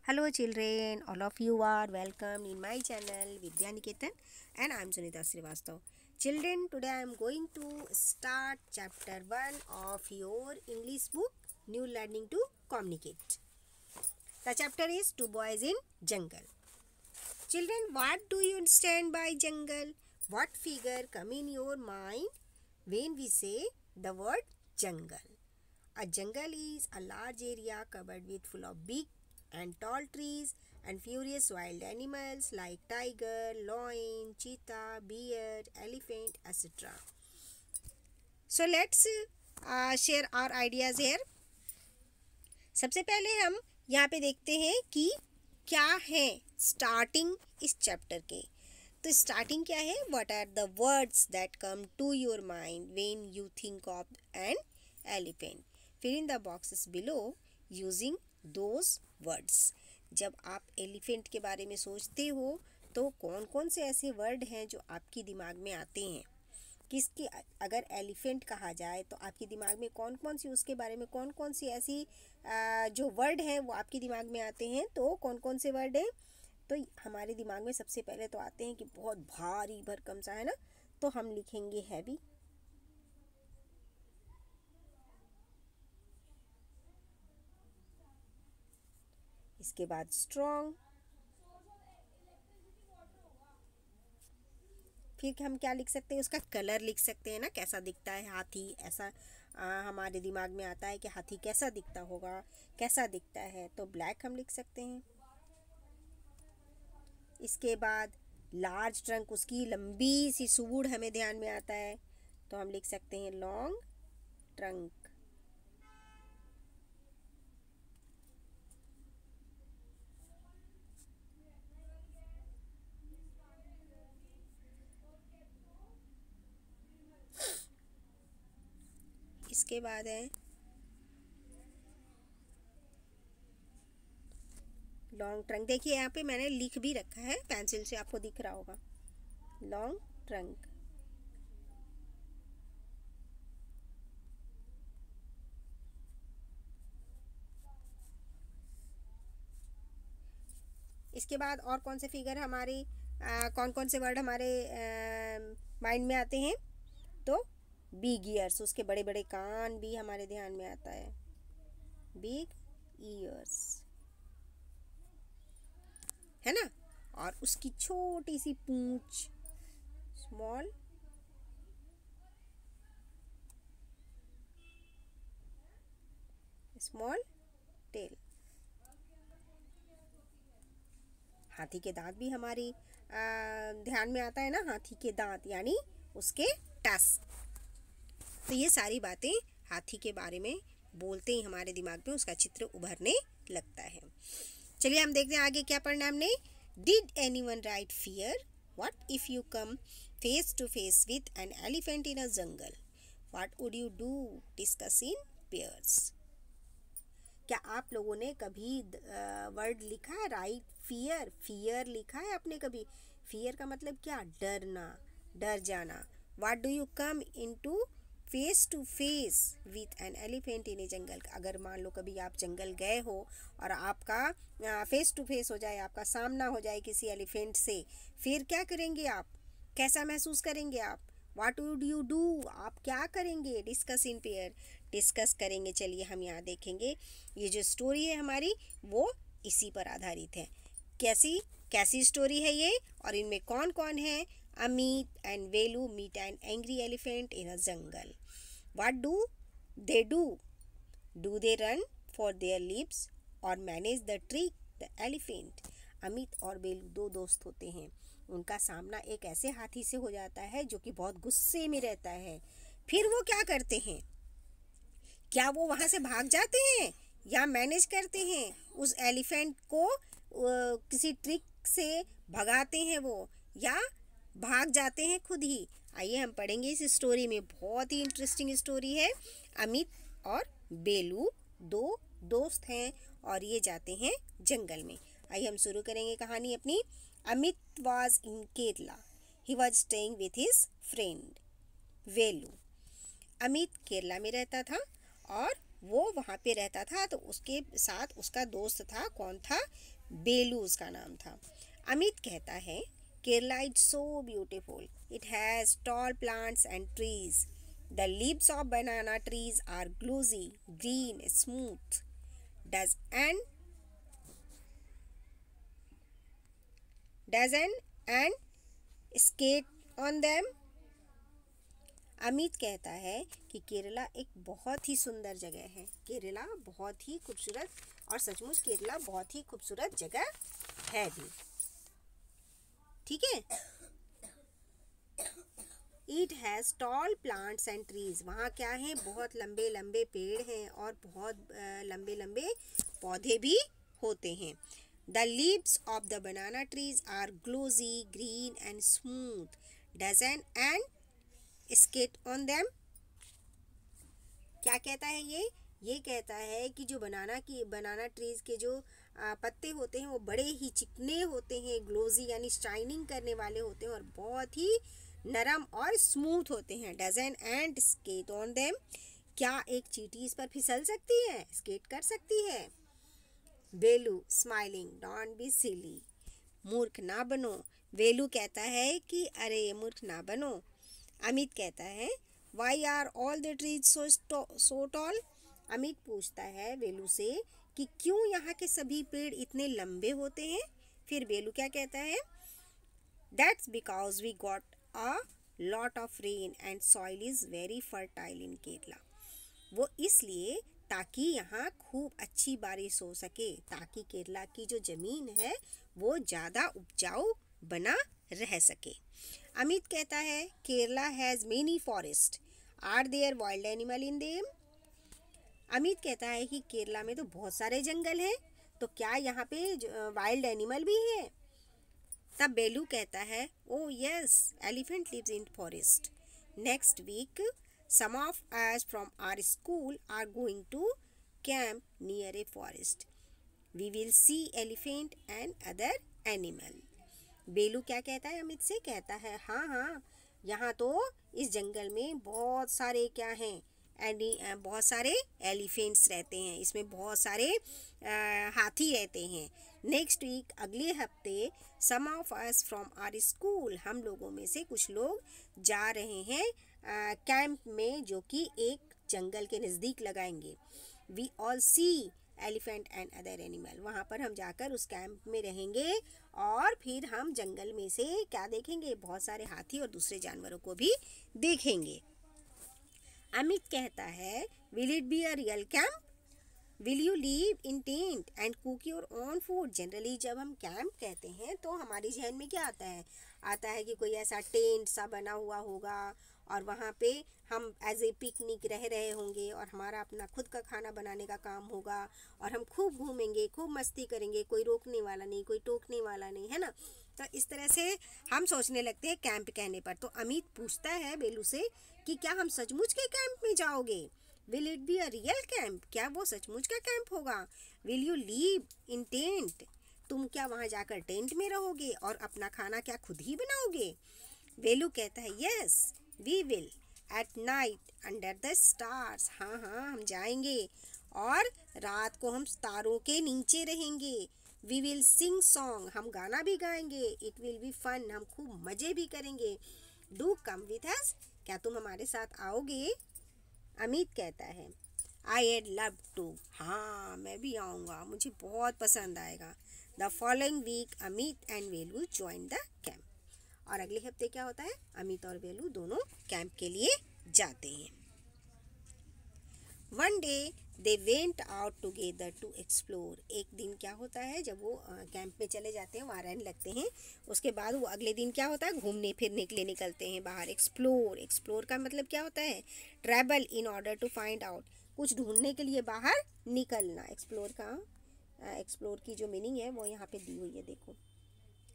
Hello children, all of you are welcome in my channel Vidya Niketan and I am Sunita Srivastav. Children, today I am going to start chapter 1 of your English book New Learning to Communicate. The chapter is Two Boys in Jungle. Children, what do you understand by jungle? What figure come in your mind when we say the word jungle? A jungle is a large area covered with full of big and tall trees and furious wild animals like tiger, lion, cheetah, bear, elephant, etc. So let's share our ideas here. सबसे पहले हम यहाँ पे देखते हैं कि क्या है स्टार्टिंग इस चैप्टर के. तो स्टार्टिंग क्या है? What are the words that come to your mind when you think of an elephant. Fill in the boxes below using those words. जब आप एलिफेंट के बारे में सोचते हो तो कौन कौन से ऐसे वर्ड हैं जो आपके दिमाग में आते हैं? किसकी अगर एलिफेंट कहा जाए तो आपके दिमाग में कौन कौन सी उसके बारे में कौन कौन सी ऐसी जो वर्ड हैं वो आपके दिमाग में आते हैं? तो कौन कौन से वर्ड हैं? तो हमारे दिमाग में सबसे पहले तो आते हैं कि बहुत भारी भरकम सा है ना, तो हम लिखेंगे हैवी. इसके बाद स्ट्रॉन्ग. फिर हम क्या लिख सकते हैं? उसका कलर लिख सकते हैं ना, कैसा दिखता है हाथी. ऐसा हमारे दिमाग में आता है कि हाथी कैसा दिखता होगा, कैसा दिखता है, तो ब्लैक हम लिख सकते हैं. इसके बाद लार्ज ट्रंक, उसकी लंबी सी सूंड हमें ध्यान में आता है, तो हम लिख सकते हैं लॉन्ग ट्रंक. इसके बाद है लॉन्ग ट्रंक. देखिए यहाँ पे मैंने लिख भी रखा है पेंसिल से, आपको दिख रहा होगा लॉन्ग ट्रंक. इसके बाद और कौन से फिगर हमारे कौन कौन से वर्ड हमारे माइंड में आते हैं? तो बिग ईयर्स, उसके बड़े बड़े कान भी हमारे ध्यान में आता है. बिग ईयर्स है ना. और उसकी छोटी सी पूंछ, स्मॉल टेल. हाथी के दांत भी हमारी ध्यान में आता है ना, हाथी के दांत यानी उसके टस्क. तो ये सारी बातें हाथी के बारे में बोलते ही हमारे दिमाग में उसका चित्र उभरने लगता है. चलिए हम देखते हैं आगे क्या पढ़ना हमने. Did anyone write fear? What if you come face to face with an elephant in a jungle? What would you do? Discuss in pairs. क्या आप लोगों ने कभी वर्ड लिखा है राइट फियर? फियर लिखा है आपने कभी? फियर का मतलब क्या? डरना, डर जाना. What do you come into face to face with an elephant in a jungle? अगर मान लो कभी आप जंगल गए हो और आपका फेस टू फेस हो जाए, आपका सामना हो जाए किसी एलिफेंट से, फिर क्या करेंगे आप? कैसा महसूस करेंगे आप? What would you do? आप क्या करेंगे? डिस्कस इन पेयर, डिस्कस करेंगे. चलिए हम यहाँ देखेंगे. ये जो स्टोरी है हमारी वो इसी पर आधारित है. कैसी कैसी स्टोरी है ये और इनमें कौन कौन है? Amit and Velu meet an angry elephant in a jungle. What do they do? Do they run for their lives और manage the trick the elephant? Amit और वेलू दो दोस्त होते हैं. उनका सामना एक ऐसे हाथी से हो जाता है जो कि बहुत गुस्से में रहता है. फिर वो क्या करते हैं? क्या वो वहाँ से भाग जाते हैं या मैनेज करते हैं उस एलिफेंट को? किसी ट्रिक से भगाते हैं वो या भाग जाते हैं खुद ही? आइए हम पढ़ेंगे इस स्टोरी में. बहुत ही इंटरेस्टिंग स्टोरी है. अमित और बेलू दो दोस्त हैं और ये जाते हैं जंगल में. आइए हम शुरू करेंगे कहानी अपनी. Amit was in Kerala. He was staying with his friend Velu. Amit Kerala में रहता था और वो वहाँ पे रहता था, तो उसके साथ उसका दोस्त था, कौन था? बेलू उसका नाम था। अमित कहता है Kerala is so beautiful, it has tall plants and trees, the leaves of banana trees are glossy green smooth, does an skate on them? Amit कहता है कि केरला एक बहुत ही सुंदर जगह है, केरला बहुत ही खूबसूरत, और सचमुच केरला बहुत ही खूबसूरत जगह है भी। ठीक है। It has tall plants and trees, वहाँ क्या है? बहुत लंबे लंबे पेड़ हैं और बहुत लंबे लंबे पौधे भी होते हैं। The leaves of the banana trees are glossy green and smooth. Does an ant skate on them? क्या कहता है ये कहता है कि जो बनाना ट्रीज के जो पत्ते होते हैं वो बड़े ही चिकने होते हैं, ग्लोजी यानी शाइनिंग करने वाले होते हैं और बहुत ही नरम और स्मूथ होते हैं। Does an ant skate on them? क्या एक चींटी इस पर फिसल सकती है, स्केट कर सकती है? वेलू स्माइलिंग, डोंट बी सिली, मूर्ख ना बनो। वेलू कहता है कि अरे मूर्ख ना बनो। अमित कहता है why are all the trees so tall? Amit पूछता है वेलू से कि क्यों यहाँ के सभी पेड़ इतने लंबे होते हैं? फिर वेलू क्या कहता है? That's because we got a lot of rain and soil is very fertile in Kerala. वो इसलिए ताकि यहाँ खूब अच्छी बारिश हो सके, ताकि केरला की जो ज़मीन है वो ज़्यादा उपजाऊ बना रह सके। अमित कहता है Kerala has many forest, are there wild animal in them? Amit कहता है कि केरला में तो बहुत सारे जंगल हैं, तो क्या यहाँ पे वाइल्ड एनिमल भी है? तब बेलू कहता है oh yes, elephant lives in forest. Next week some of us from our school are going to camp near a forest. We will see elephant and other animal. बेलू क्या कहता है? अमित से कहता है हाँ, यहाँ तो इस जंगल में बहुत सारे क्या हैं? बहुत सारे एलिफेंट्स रहते हैं, इसमें बहुत सारे हाथी रहते हैं। नेक्स्ट वीक अगले हफ्ते some of us from our school, हम लोगों में से कुछ लोग जा रहे हैं कैंप में, जो कि एक जंगल के नज़दीक लगाएंगे। We all see elephant and other animal, वहाँ पर हम जाकर उस कैंप में रहेंगे और फिर हम जंगल में से क्या देखेंगे? बहुत सारे हाथी और दूसरे जानवरों को भी देखेंगे। अमित कहता है will it be a real camp? Will you leave in tent and cook your own food? Generally जब हम कैंप कहते हैं तो हमारी जहन में क्या आता है कि कोई ऐसा टेंट सा बना हुआ होगा और वहाँ पे हम एज ए पिकनिक रह रहे होंगे और हमारा अपना खुद का खाना बनाने का काम होगा और हम खूब घूमेंगे, खूब मस्ती करेंगे, कोई रोकने वाला नहीं, कोई टोकने वाला नहीं, है ना? तो इस तरह से हम सोचने लगते हैं कैंप कहने पर। तो अमित पूछता है बेलू से कि क्या हम सचमुच के कैंप में जाओगे? Will it be a real camp? क्या वो सचमुच का कैंप होगा? Will you leave in tent? तुम क्या वहाँ जाकर टेंट में रहोगे और अपना खाना क्या खुद ही बनाओगे? वेलू कहता है yes we will at night under the stars. हाँ, हम जाएंगे और रात को हम तारों के नीचे रहेंगे। वी विल सिंग सॉन्ग, हम गाना भी गाएंगे। इट विल बी फन, हम खूब मज़े भी करेंगे। डू कम विथ अस, क्या तुम हमारे साथ आओगे? अमित कहता है आई एड लव टू, हाँ मैं भी आऊँगा, मुझे बहुत पसंद आएगा। The following week Amit and Velu join the camp. और अगले हफ्ते क्या होता है? अमित और वेलू दोनों कैंप के लिए जाते हैं। One day they went out together to explore. एक दिन क्या होता है, जब वो कैंप में चले जाते हैं, वहाँ रहने लगते हैं, उसके बाद वो अगले दिन क्या होता है? घूमने फिरने के लिए निकलते हैं बाहर। एक्सप्लोर का मतलब क्या होता है? Travel in order to find out, कुछ ढूंढने के लिए बाहर निकलना। एक्सप्लोर की जो मीनिंग है वो यहाँ पे दी हुई है, देखो।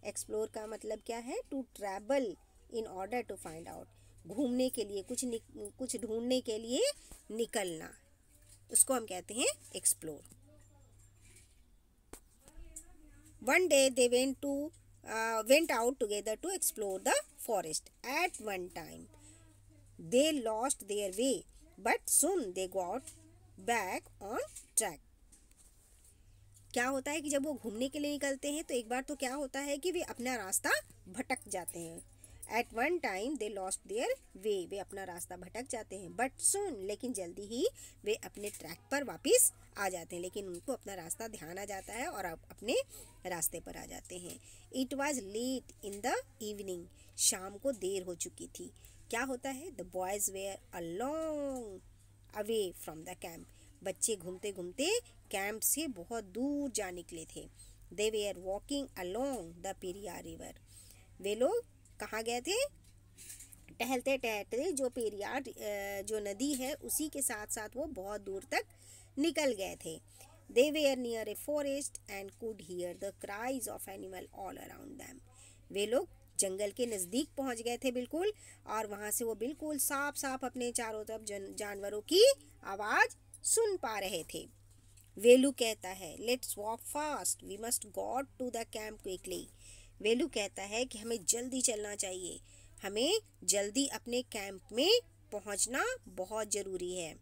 एक्सप्लोर का मतलब क्या है? To travel in order to find out, घूमने के लिए, कुछ ढूंढने के लिए निकलना, उसको हम कहते हैं explore. One day they went out together to explore the forest. At one time they lost their way, but soon they got back on track। क्या होता है कि जब वो घूमने के लिए निकलते हैं तो एक बार तो क्या होता है कि वे अपना रास्ता भटक जाते हैं। At one time they lost their way, वे अपना रास्ता भटक जाते हैं। बट सुन, लेकिन जल्दी ही वे अपने ट्रैक पर वापस आ जाते हैं, लेकिन उनको अपना रास्ता ध्यान आ जाता है और अपने रास्ते पर आ जाते हैं। It was late in the evening, शाम को देर हो चुकी थी। क्या होता है, the boys were a long away from the camp, बच्चे घूमते घूमते कैंप से बहुत दूर जा निकले थे। They were walking along the Periyar river, वे लोग कहाँ गए थे, टहलते टहलते जो पेरियार जो नदी है उसी के साथ साथ वो बहुत दूर तक निकल गए थे। They were near a forest and could hear the cries of animal all around them, वे लोग जंगल के नज़दीक पहुंच गए थे बिल्कुल, और वहाँ से वो बिल्कुल साफ साफ अपने चारों तरफ जानवरों की आवाज़ सुन पा रहे थे। वेलू कहता है, let's walk fast, we must got to the camp quickly. Velu कहता है कि हमें जल्दी चलना चाहिए, हमें जल्दी अपने कैंप में पहुंचना बहुत ज़रूरी है।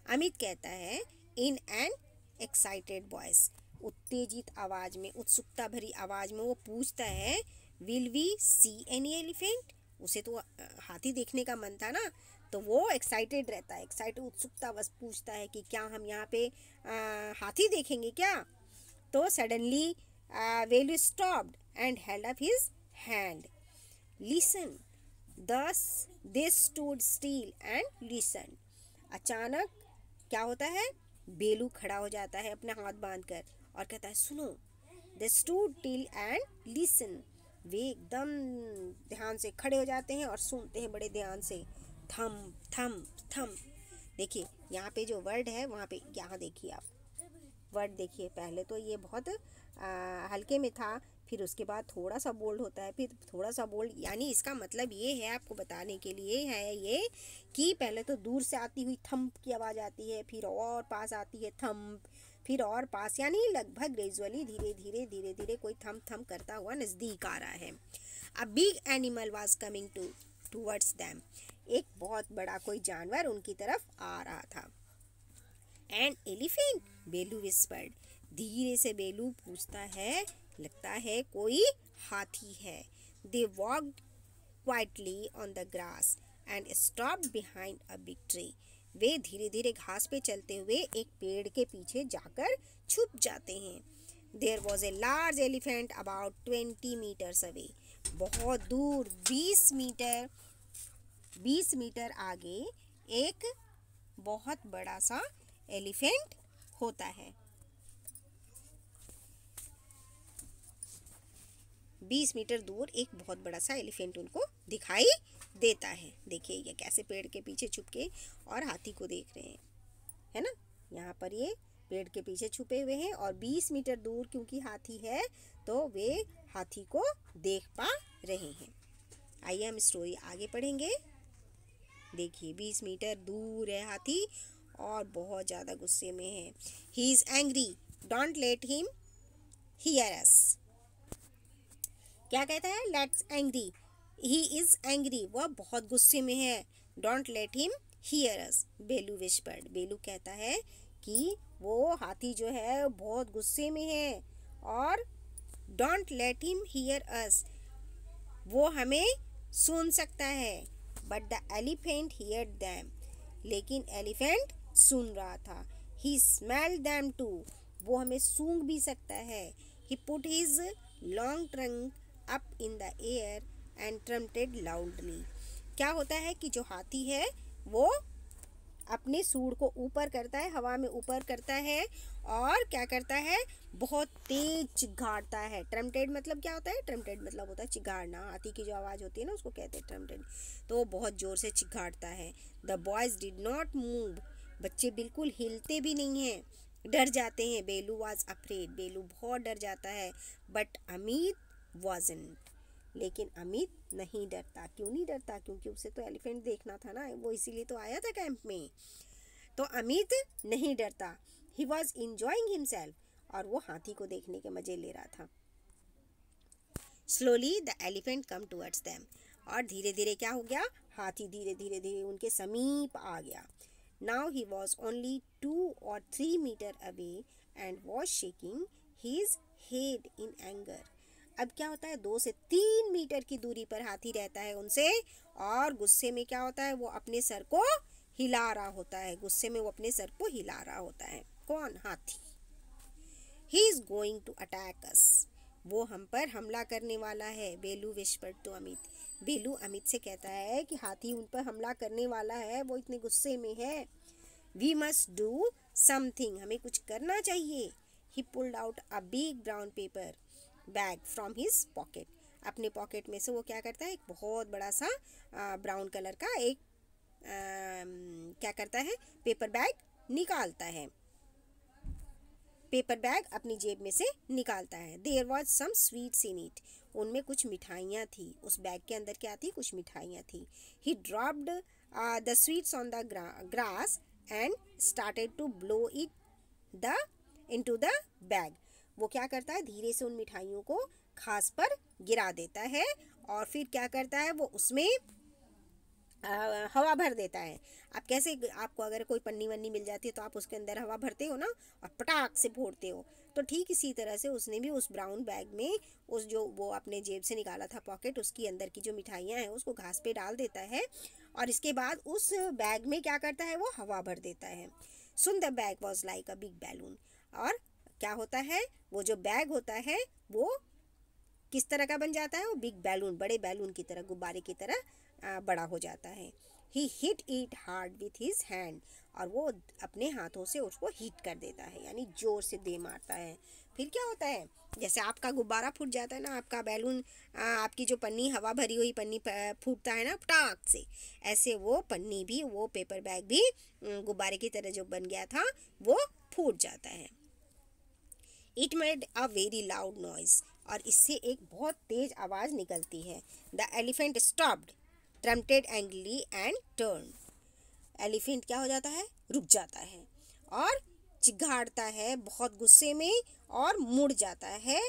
अमित कहता है, इन एन एक्साइटेड वॉइस, उत्तेजित आवाज़ में, उत्सुकता भरी आवाज़ में वो पूछता है, will we see any elephant, उसे तो हाथी देखने का मन था ना, तो वो एक्साइटेड रहता है, एक्साइटेड उत्सुकता बस पूछता है कि क्या हम यहाँ पे हाथी देखेंगे क्या। तो suddenly Velu stopped and held up his hand, listen, thus they stood still and listen. अचानक क्या होता है, बेलू खड़ा हो जाता है अपने हाथ बांधकर और कहता है, सुनो। They stood still and listen, वे एकदम ध्यान से खड़े हो जाते हैं और सुनते हैं बड़े ध्यान से। थम थम थम, देखिए यहाँ पे जो वर्ड है वहाँ पे, यहाँ देखिए आप वर्ड देखिए, पहले तो ये बहुत हल्के में था, फिर उसके बाद थोड़ा सा बोल्ड होता है, फिर थोड़ा सा बोल्ड, यानी इसका मतलब ये है, आपको बताने के लिए है ये, कि पहले तो दूर से आती हुई थम्प की आवाज़ आती है, फिर और पास आती है थम्प, फिर और पास, यानी लगभग ग्रेजुअली धीरे धीरे धीरे धीरे कोई थम थम करता हुआ नज़दीक आ रहा है। A big animal was coming towards them, एक बहुत बड़ा कोई जानवर उनकी तरफ आ रहा था। एन एलिफेंट, बेलू विस्पर्ड, धीरे से बेलू पूछता है, लगता है कोई हाथी है। They walked quietly on the grass and stopped behind a big tree, वे धीरे धीरे घास पे चलते हुए एक पेड़ के पीछे जाकर छुप जाते हैं। There was a large elephant about 20 meters away, बहुत दूर 20 मीटर आगे एक बहुत बड़ा सा एलिफेंट होता है। 20 मीटर दूर एक बहुत बड़ा सा एलिफेंट उनको दिखाई देता है। देखिए ये कैसे पेड़ के पीछे छुप के और हाथी को देख रहे हैं, है ना, यहाँ पर ये पेड़ के पीछे छुपे हुए हैं और 20 मीटर दूर क्योंकि हाथी है तो वे हाथी को देख पा रहे हैं। आइए हम स्टोरी आगे पढ़ेंगे। देखिए 20 मीटर दूर है हाथी और बहुत ज़्यादा गुस्से में है। He is angry, don't let him here अस, क्या कहता है, let's angry, he is angry, वह बहुत गुस्से में है। डोंट लेट हिम हियर अस, बेलू विस्पर्ड, बेलू कहता है कि वो हाथी जो है बहुत गुस्से में है और डोंट लेट हिम हियर अस, वो हमें सुन सकता है। But the elephant here them, लेकिन एलिफेंट सुन रहा था। ही स्मेल दैम टू, वो हमें सूंघ भी सकता है। He put his long trunk up in the air and trumpeted loudly, क्या होता है कि जो हाथी है वो अपने सूंड को ऊपर करता है, हवा में ऊपर करता है और क्या करता है, बहुत तेज चिघाड़ता है। ट्रम्पेटेड मतलब क्या होता है, ट्रम्पेटेड मतलब होता है चिघाड़ना, हाथी की जो आवाज़ होती है ना उसको कहते हैं ट्रम्पेटेड, तो वो बहुत ज़ोर से चिघाड़ता है। The boys did not move, बच्चे बिल्कुल हिलते भी नहीं हैं, डर जाते हैं। बेलू वाज अफ्रेड, बेलू बहुत डर जाता है। बट अमित वाजंट, लेकिन अमित नहीं डरता। क्यों नहीं डरता, क्योंकि उसे तो एलिफेंट देखना था ना, वो इसीलिए तो आया था कैंप में। तो अमित नहीं डरता। ही वॉज इंजॉइंग हिमसेल्फ, और वो हाथी को देखने के मजे ले रहा था। Slowly the elephant come towards them, और धीरे धीरे क्या हो गया, हाथी धीरे धीरे धीरे उनके समीप आ गया। Now he was only 2 or 3 meters away and was shaking his head in anger. अब क्या होता है, 2 से 3 मीटर की दूरी पर हाथी रहता है उनसे, और गुस्से में क्या होता है, वो अपने सर को हिला रहा होता है। गुस्से में वो अपने सर को हिला रहा होता है। कौन? हाथी। He is going to attack us. वो हम पर हमला करने वाला है। बेलू whispered to अमित। बेलू अमित से कहता है कि हाथी उन पर हमला करने वाला है, वो इतने गुस्से में है। We must do something. हमें कुछ करना चाहिए। He pulled out a big brown paper bag from his pocket. अपने पॉकेट में से वो क्या करता है, एक बहुत बड़ा सा ब्राउन कलर का एक क्या करता है, पेपर बैग निकालता है। पेपर बैग अपनी जेब में से निकालता है। There was some sweets in it. उनमें कुछ मिठाइयाँ थी। उस बैग के अंदर क्या थी? कुछ मिठाइयाँ थी। He dropped the sweets on the grass and started to blow it into the bag. वो क्या करता है, धीरे से उन मिठाइयों को घास पर गिरा देता है और फिर क्या करता है, वो उसमें हवा भर देता है। आप कैसे, आपको अगर कोई पन्नी वन्नी मिल जाती है तो आप उसके अंदर हवा भरते हो ना, और पटाख से फोड़ते हो, तो ठीक इसी तरह से उसने भी उस ब्राउन बैग में उस जो वो अपने जेब से निकाला था पॉकेट, उसकी अंदर की जो मिठाइयाँ हैं उसको घास पे डाल देता है और इसके बाद उस बैग में क्या करता है, वो हवा भर देता है। Soon the bag was like a big balloon. और क्या होता है, वो जो बैग होता है वो किस तरह का बन जाता है, वो बिग बैलून, बड़े बैलून की तरह, गुब्बारे की तरह बड़ा हो जाता है। He hit it hard with his hand. और वो अपने हाथों से उसको हिट कर देता है, यानी जोर से दे मारता है। फिर क्या होता है, जैसे आपका गुब्बारा फूट जाता है ना, आपका बैलून, आपकी जो पन्नी, हवा भरी हुई पन्नी फूटता है ना पटाख से, ऐसे वो पन्नी भी, वो पेपर बैग भी गुब्बारे की तरह जो बन गया था वो फूट जाता है। It made a very loud noise. और इससे एक बहुत तेज आवाज़ निकलती है। The elephant stopped, trumpeted angrily and turned. Elephant क्या हो जाता है, रुक जाता है और चिघाड़ता है बहुत गुस्से में और मुड़ जाता है,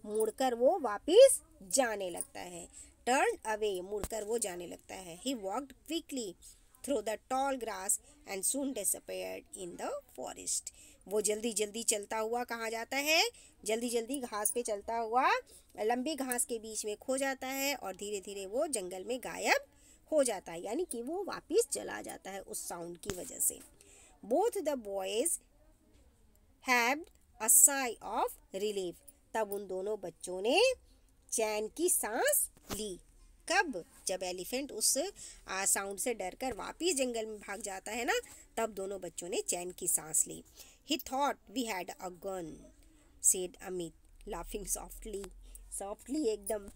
मुड़कर वो वापस जाने लगता है। Turned away, मुड़कर वो जाने लगता है। He walked quickly through the tall grass and soon disappeared in the forest. वो जल्दी जल्दी चलता हुआ कहाँ जाता है, जल्दी जल्दी घास पे चलता हुआ लंबी घास के बीच में खो जाता है और धीरे धीरे वो जंगल में गायब हो जाता है, यानी कि वो वापस चला जाता है उस साउंड की वजह से। Both the boys had a sigh of relief. तब उन दोनों बच्चों ने चैन की सांस ली। कब? जब एलिफेंट उस साउंड से डरकर वापस जंगल में भाग जाता है ना, तब दोनों बच्चों ने चैन की सांस ली। He thought we had a gun, said Amit, laughing softly. Softly एकदम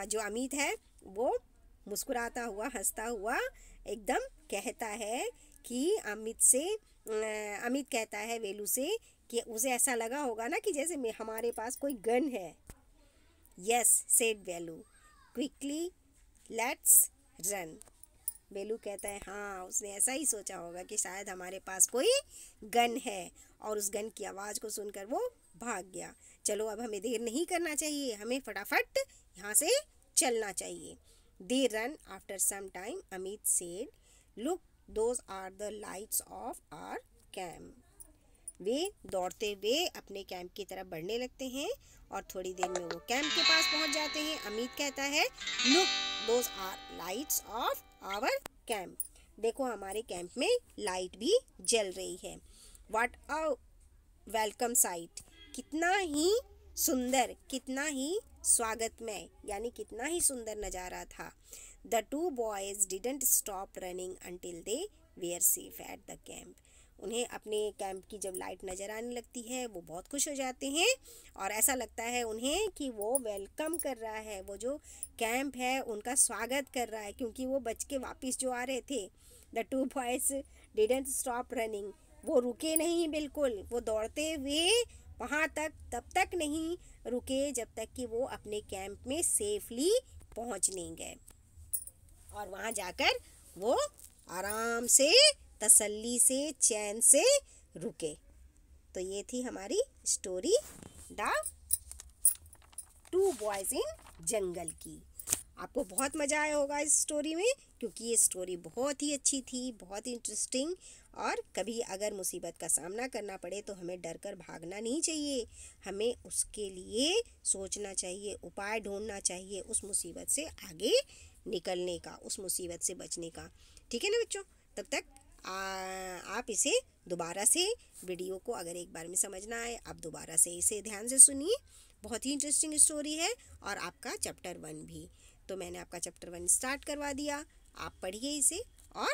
जो अमित है वो मुस्कुराता हुआ, हंसता हुआ एकदम कहता है कि अमित कहता है वेलू से कि उसे ऐसा लगा होगा ना कि जैसे हमारे पास कोई गन है। Yes, said Velu, quickly let's run. बेलू कहता है हाँ, उसने ऐसा ही सोचा होगा कि शायद हमारे पास कोई गन है और उस गन की आवाज़ को सुनकर वो भाग गया। चलो अब हमें देर नहीं करना चाहिए, हमें फटाफट यहाँ से चलना चाहिए। They run after some time. Amit said, "Look, those are the lights of our camp." वे दौड़ते हुए अपने कैंप की तरफ बढ़ने लगते हैं और थोड़ी देर में वो कैंप के पास पहुंच जाते हैं। अमित कहता है, "Look, those are lights of our camp." देखो हमारे कैंप में लाइट भी जल रही है। What a welcome sight. कितना ही सुंदर, कितना ही स्वागतमय, यानी कितना ही सुंदर नज़ारा था। The two boys didn't stop running until they were safe at the camp. उन्हें अपने कैंप की जब लाइट नज़र आने लगती है वो बहुत खुश हो जाते हैं और ऐसा लगता है उन्हें कि वो वेलकम कर रहा है, वो जो कैंप है उनका स्वागत कर रहा है, क्योंकि वो बच के वापस जो आ रहे थे। The two boys didn't stop running. वो रुके नहीं बिल्कुल, वो दौड़ते हुए वहाँ तक तब तक नहीं रुके जब तक कि वो अपने कैंप में सेफली पहुँच नहीं गए और वहाँ जाकर वो आराम से, तसल्ली से, चैन से रुके। तो ये थी हमारी story the two boys in jungle की। आपको बहुत मज़ा आया होगा इस स्टोरी में, क्योंकि ये स्टोरी बहुत ही अच्छी थी, बहुत ही इंटरेस्टिंग। और कभी अगर मुसीबत का सामना करना पड़े तो हमें डर कर भागना नहीं चाहिए, हमें उसके लिए सोचना चाहिए, उपाय ढूंढना चाहिए उस मुसीबत से आगे निकलने का, उस मुसीबत से बचने का। ठीक है ना बच्चों? तब तक आप इसे दोबारा से वीडियो को अगर एक बार में समझना आए, आप दोबारा से इसे ध्यान से सुनिए। बहुत ही इंटरेस्टिंग स्टोरी है और आपका चैप्टर 1 भी। तो मैंने आपका चैप्टर 1 स्टार्ट करवा दिया, आप पढ़िए इसे और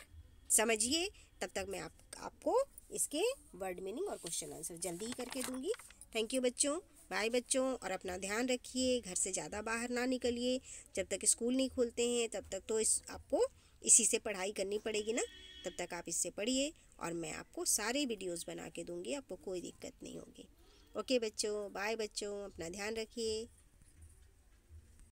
समझिए। तब तक मैं आपको इसके वर्ड मीनिंग और क्वेश्चन आंसर जल्दी ही करके दूंगी। थैंक यू बच्चों, बाय बच्चों। और अपना ध्यान रखिए, घर से ज़्यादा बाहर ना निकलिए। जब तक स्कूल नहीं खुलते हैं तब तक तो आपको इसी से पढ़ाई करनी पड़ेगी ना, तब तक आप इससे पढ़िए और मैं आपको सारे वीडियोस बना के दूंगी, आपको कोई दिक्कत नहीं होगी। ओके बच्चों, बाय बच्चों, अपना ध्यान रखिए।